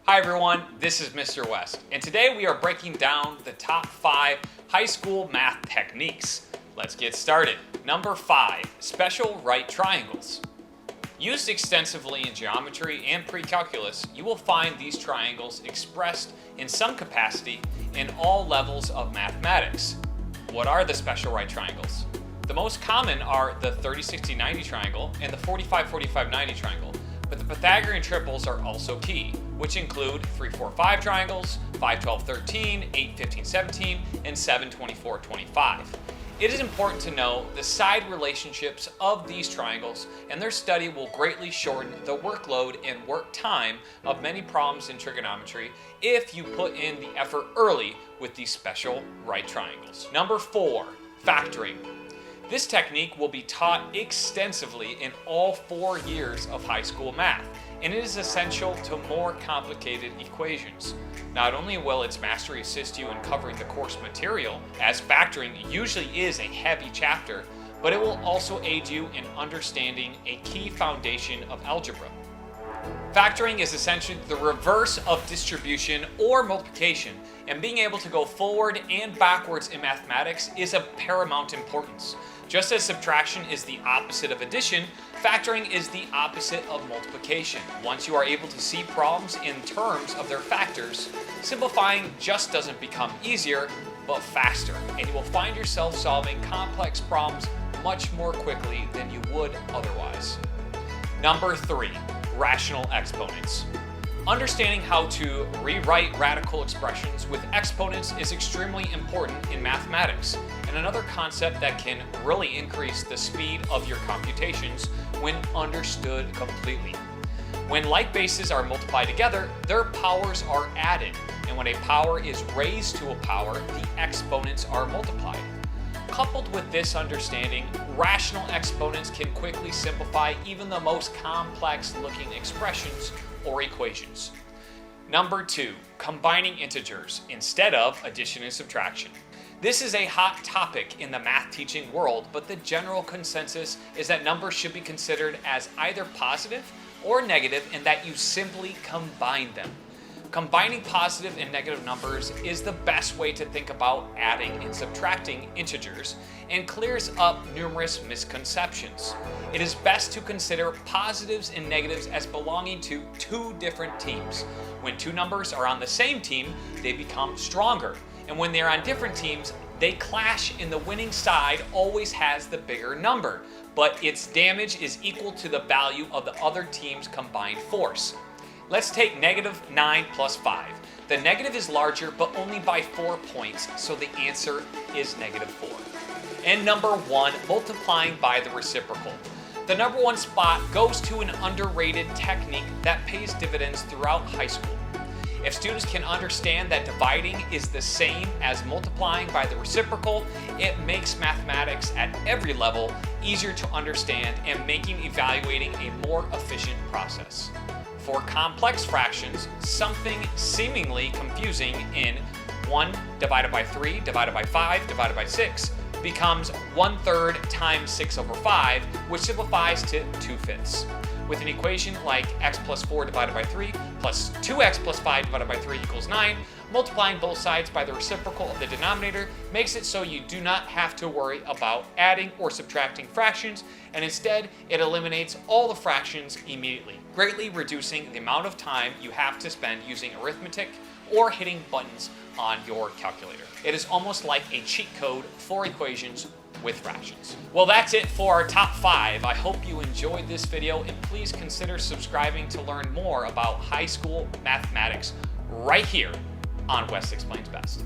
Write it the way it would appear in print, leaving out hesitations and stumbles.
Hi everyone, this is Mr. West, and today we are breaking down the top 5 high school math techniques. Let's get started. Number 5, special right triangles. Used extensively in geometry and pre-calculus, you will find these triangles expressed in some capacity in all levels of mathematics. What are the special right triangles? The most common are the 30-60-90 triangle and the 45-45-90 triangle, but the Pythagorean triples are also key, which include 3-4-5 triangles, 5-12-13, 8-15-17, and 7-24-25. It is important to know the side relationships of these triangles, and their study will greatly shorten the workload and work time of many problems in trigonometry if you put in the effort early with these special right triangles. Number 4, factoring. This technique will be taught extensively in all 4 years of high school math, and it is essential to more complicated equations. Not only will its mastery assist you in covering the course material, as factoring usually is a heavy chapter, but it will also aid you in understanding a key foundation of algebra. Factoring is essentially the reverse of distribution or multiplication, and being able to go forward and backwards in mathematics is of paramount importance. Just as subtraction is the opposite of addition, factoring is the opposite of multiplication. Once you are able to see problems in terms of their factors, simplifying just doesn't become easier, but faster, and you will find yourself solving complex problems much more quickly than you would otherwise. Number 3, rational exponents. Understanding how to rewrite radical expressions with exponents is extremely important in mathematics, and another concept that can really increase the speed of your computations when understood completely. When like bases are multiplied together, their powers are added, and when a power is raised to a power, the exponents are multiplied. Coupled with this understanding, rational exponents can quickly simplify even the most complex looking expressions or equations. Number 2, combining integers instead of addition and subtraction. This is a hot topic in the math teaching world, but the general consensus is that numbers should be considered as either positive or negative and that you simply combine them. Combining positive and negative numbers is the best way to think about adding and subtracting integers and clears up numerous misconceptions. It is best to consider positives and negatives as belonging to 2 different teams. When 2 numbers are on the same team, they become stronger, and when they're on different teams, they clash, and the winning side always has the bigger number, but its damage is equal to the value of the other team's combined force. Let's take -9 plus 5. The negative is larger, but only by 4 points, so the answer is -4. And number 1, multiplying by the reciprocal. The number 1 spot goes to an underrated technique that pays dividends throughout high school. If students can understand that dividing is the same as multiplying by the reciprocal, it makes mathematics at every level easier to understand and making evaluating a more efficient process. For complex fractions, something seemingly confusing in 1 divided by 3 divided by 5 divided by 6 becomes 1/3 times 6 over 5, which simplifies to 2/5. With an equation like x plus 4 divided by 3 plus 2x plus 5 divided by 3 equals 9, multiplying both sides by the reciprocal of the denominator makes it so you do not have to worry about adding or subtracting fractions, and instead it eliminates all the fractions immediately, greatly reducing the amount of time you have to spend using arithmetic or hitting buttons on your calculator. It is almost like a cheat code for equations with fractions. Well, that's it for our top 5. I hope you enjoyed this video, and please consider subscribing to learn more about high school mathematics right here on West Explains Best.